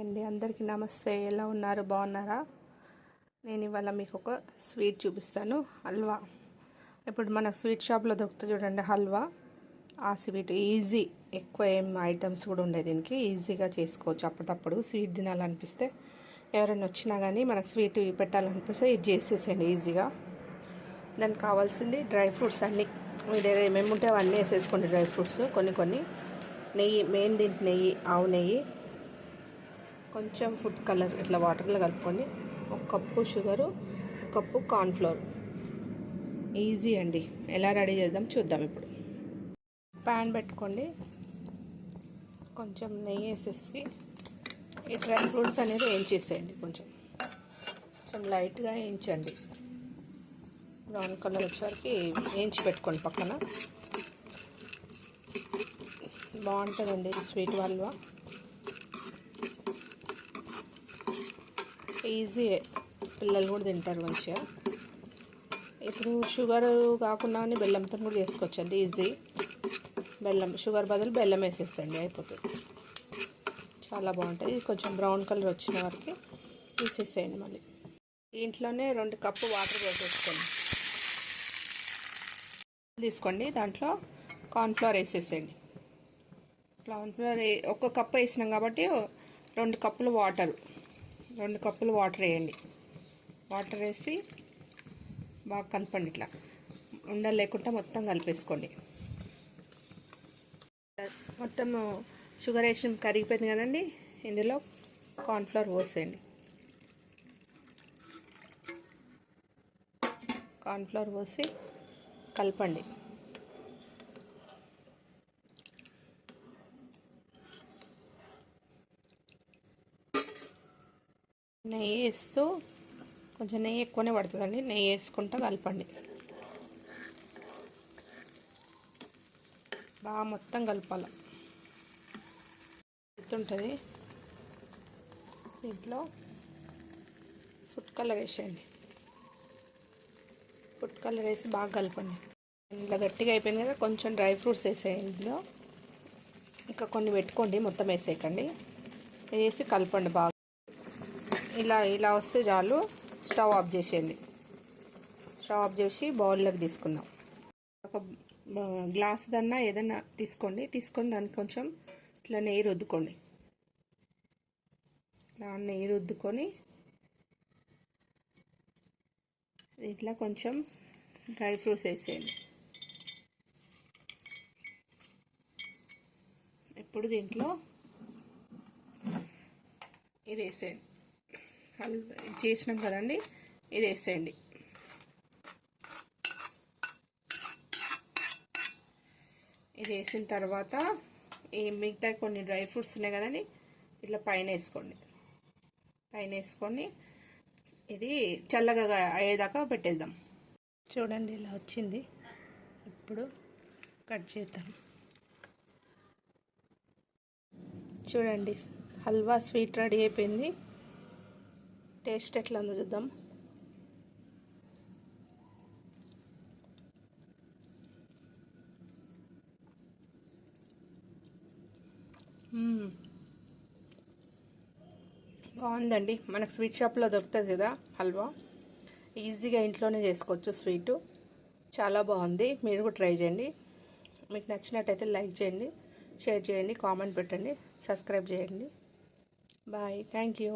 అండి అందరికీ నమస్తే. ఎలా ఉన్నారు? బాగున్నారా? నేను ఇవాళ మీకు ఒక స్వీట్ చూపిస్తాను. హల్వా. ఇప్పుడు మన స్వీట్ షాప్లో దొరుకుతుంది చూడండి హల్వా. ఆ స్వీట్ ఈజీ, ఎక్కువ ఏం ఐటమ్స్ కూడా ఉండే దీనికి, ఈజీగా చేసుకోవచ్చు. అప్పటికప్పుడు స్వీట్ తినాలనిపిస్తే, ఎవరైనా వచ్చినా కానీ మనకు స్వీట్ పెట్టాలనిపిస్తే ఇది చేసేసేయండి ఈజీగా. దానికి కావాల్సింది డ్రై ఫ్రూట్స్ అన్నీ మీ దగ్గర ఏమేమి ఉంటే అవన్నీ వేసేసుకోండి. డ్రై ఫ్రూట్స్ కొన్ని, నెయ్యి, మెయిన్ దీంట్లో నెయ్యి, ఆవు నెయ్యి, కొంచెం ఫుడ్ కలర్ ఇట్లా వాటర్లో కలుపుకొని, ఒక కప్పు షుగరు, ఒక కప్పు కార్న్ఫ్లోర్. ఈజీ అండి. ఎలా రెడీ చేద్దాం చూద్దాం. ఇప్పుడు ప్యాన్ పెట్టుకోండి, కొంచెం నెయ్యి వేసేసి ఈ డ్రై ఫ్రూట్స్ అనేది వేయించేసేయండి. కొంచెం లైట్గా వేయించండి, బ్రౌన్ కలర్ వచ్చేవరకు వేయించి పెట్టుకోండి పక్కన. బాగుంటుందండి స్వీట్ హల్వా. ఈజీ, పిల్లలు కూడా తింటారు మంచిగా. ఇప్పుడు షుగర్ కాకుండా బెల్లంతో కూడా చేసుకోవచ్చండి ఈజీ. షుగర్ బదులు బెల్లం వేసేసండి, అయిపోతుంది. చాలా బాగుంటుంది. కొంచెం బ్రౌన్ కలర్ వచ్చిన వరకు తీసేసేయండి. మళ్ళీ దీంట్లోనే 2 కప్పు వాటర్ తీసుకోండి. దాంట్లో కార్న్ఫ్లవర్ వేసేసేయండి. కార్న్ఫ్లవర్ ఒక కప్పు వేసినాం కాబట్టి 2 కప్పులు వాటర్ వేయండి. వాటర్ వేసి బాగా కలపండి. ఇట్లా ఉండలు లేకుండా మొత్తం కలిపేసుకోండి. మొత్తం షుగర్ వేసి కరిగిపోయింది కదండి. ఇందులో కార్న్ఫ్లవర్ పోసేయండి. కార్న్ఫ్లవర్ పోసి కలపండి. నెయ్యి వేస్తూ, కొంచెం నెయ్యి ఎక్కువనే పడుతుందండి, నెయ్యి వేసుకుంటూ కలపండి. బాగా మొత్తం కలపాలి. ఉంటుంది. దీంట్లో ఫుడ్ కలర్ వేసేయండి. ఫుడ్ కలర్ వేసి బాగా కలపండి. ఇలా గట్టిగా అయిపోయింది కదా, కొంచెం డ్రై ఫ్రూట్స్ వేసేయండి. ఇందులో ఇంకా కొన్ని పెట్టుకోండి, మొత్తం వేసేయకండి. వేసి కలపండి బాగా. ఇలా వస్తే చాలు. స్టవ్ ఆఫ్ చేసేయండి. స్టవ్ ఆఫ్ చేసి బౌల్లోకి తీసుకుందాం. ఒక గ్లాస్ దన్నా ఏదన్నా తీసుకొని దానికి కొంచెం ఇట్లా నెయ్యి రుద్దుకోండి. నెయ్యి రుద్దుకొని ఇట్లా కొంచెం డ్రై ఫ్రూట్స్ వేసేయండి. ఇప్పుడు దీంట్లో ఇది వేసేయండి. చేసినాం కదండి, ఇది వేసేయండి. ఇది వేసిన తర్వాత ఈ మిగతా కొన్ని డ్రై ఫ్రూట్స్ ఉన్నాయి కదండి, ఇట్లా పైన వేసుకొని ఇది చల్లగా అయ్యేదాకా పెట్టేద్దాం. చూడండి ఇలా వచ్చింది. ఇప్పుడు కట్ చేద్దాం. చూడండి, హల్వా స్వీట్ రెడీ అయిపోయింది. టేస్ట్ ఎట్లా ఉందో చూద్దాం. బాగుందండి. మనకు స్వీట్ షాప్లో దొరుకుతుంది కదా హల్వా, ఈజీగా ఇంట్లోనే చేసుకోవచ్చు. స్వీటు చాలా బాగుంది. మీరు కూడా ట్రై చేయండి. మీకు నచ్చినట్టయితే లైక్ చేయండి, షేర్ చేయండి, కామెంట్ పెట్టండి, సబ్స్క్రైబ్ చేయండి. బాయ్. Thank you.